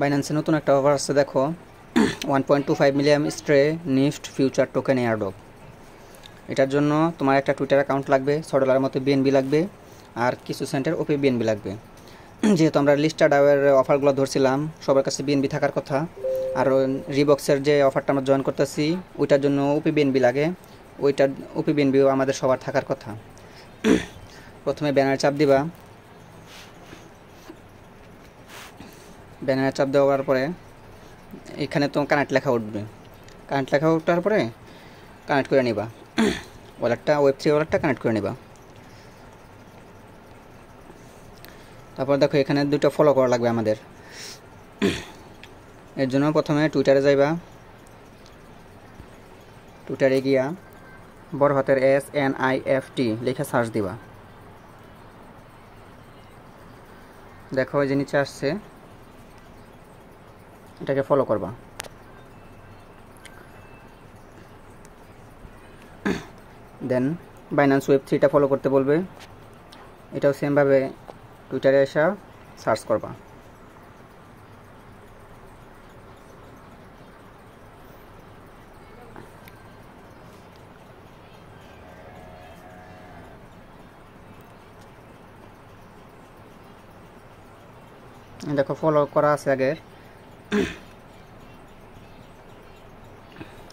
বাইন্যান্সে নতুন একটা অফার আসছে দেখো 1.25 মিলিয়ন স্ট্রে নিফট ফিউচার টোকেন এয়ারড্রপ। এটার জন্য তোমার একটা টুইটার অ্যাকাউন্ট লাগবে, $6 মতো বিএনবি লাগবে, আর কিছু সেন্টের ওপি বিএনবি লাগবে। যেহেতু আমরা লিস্টার্ড আওয়ার অফারগুলো ধরছিলাম, সবার কাছে বিএনবি থাকার কথা। আর রিবক্সের যে অফারটা আমরা জয়েন করতেছি ওইটার জন্য ওপি বিএনবি লাগে, ওইটার ওপি বিএনবিও আমাদের সবার থাকার কথা। প্রথমে ব্যানার চাপ দিবা, ব্যানারে চাপ দেওয়ার পরে এখানে তো কানেক্ট লেখা উঠবে, কানেক্ট লেখা ওঠার পরে কানেক্ট করে নিবা ওয়ালেটটা, ওয়েব3 ওয়ালেটটা কানেক্ট করে নিবা। তারপর দেখো এখানে দুটো ফলো করা লাগবে আমাদের। এর জন্য প্রথমে টুইটারে যাইবা, টুইটারে গিয়া বড় হাতের SNIFT লিখে সার্চ দিবা। দেখো এই যে নিচে আসছে, এটাকে ফলো করবা। দেন বাইন্যান্স ওয়েব3টা ফলো করতে বলবে, এটাও সেমভাবে টুইটারে এসে সার্চ করবা। দেখো ফলো করা আছে আগের,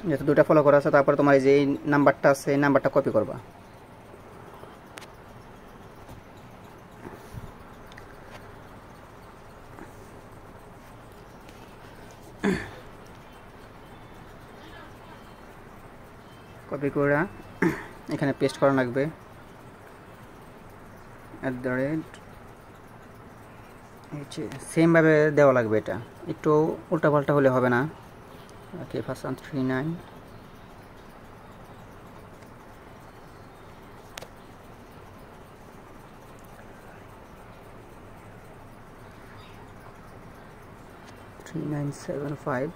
যেহেতু দুটা ফলো করা আছে। তারপরে তোমার এই যে এই নাম্বারটা আছে, এই নাম্বারটা কপি করবা। কপি করে এখানে পেস্ট করা লাগবে, সেমভাবে দেওয়া লাগবে। এটা একটু উল্টাপাল্টা হলে হবে না। ওকে, ফার্স্ট 39 3975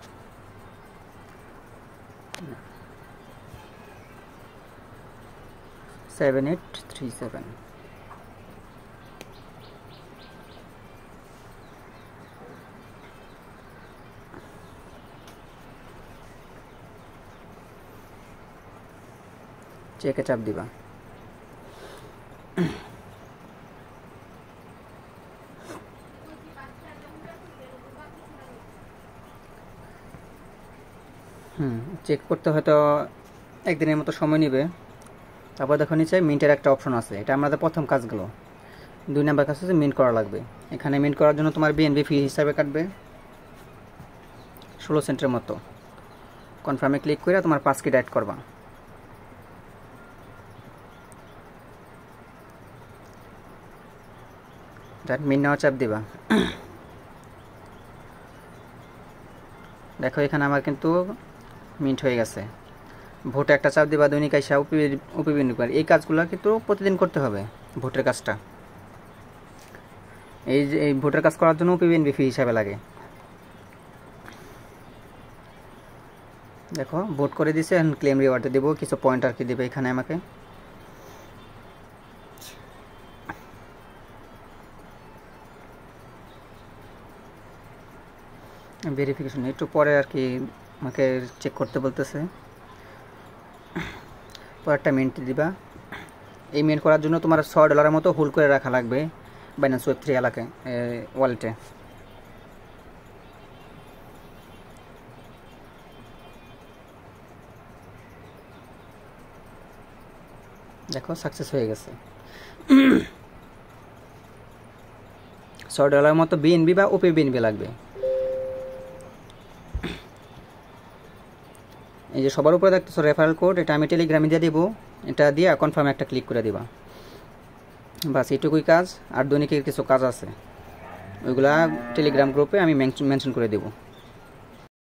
7837। চেকে চাপ দিবা। চেক করতে হয়তো একদিনের মতো সময় নেবে। তারপর দেখো নিচে মিন্টের একটা অপশন আছে, এটা আমাদের প্রথম কাজগুলো। 2 নাম্বার কাজ হচ্ছে মিন্ট করা লাগবে। এখানে মিন্ট করার জন্য তোমার বিএনবি ফি হিসাবে কাটবে 16 সেন্টের মতো। কনফার্মে ক্লিক করে তোমার পাসকি অ্যাড করবা। মিন্ট নেওয়া চাপ দিবা। দেখো এখানে আমার কিন্তু মিন্ট হয়ে গেছে। ভোটে একটা চাপ দিবা, দৈনিক আইসা উপবিন্দু করে। এই কাজগুলো কিন্তু প্রতিদিন করতে হবে। ভোটের কাজটা, এই যে এই ভোটের কাজ করার জন্য ওপিবিএনবি ফি হিসাবে লাগে। দেখো ভোট করে দিছে, এখন ক্লেম রিওয়ার্ডে দেবো কিছু পয়েন্ট আর কি দেবে এখানে আমাকে। ভেরিফিকেশন একটু পরে আর কি আমাকে চেক করতে বলতেছে। পরেরটা মিন্ট দিবা। এই মিন্ট করার জন্য তোমার $6 মতো হোল্ড করে রাখা লাগবে বাইন্যান্স ওয়েব3 এলাকায় ওয়ালেটে। দেখো সাকসেস হয়ে গেছে। $6 মতো বিএনবি বা ওপি বিএনবি লাগবে। এই যে সবার উপরে দেখতেছো রেফারেল কোড, এটা আমি টেলিগ্রামে দিয়ে দিব। এটা দিয়ে কনফার্ম একটা ক্লিক করে দিবা। বাস এইটুকুই কাজ। আর দৈনিকের কিছু কাজ আছে, ওইগুলা টেলিগ্রাম গ্রুপে আমি মেনশন করে দেবো।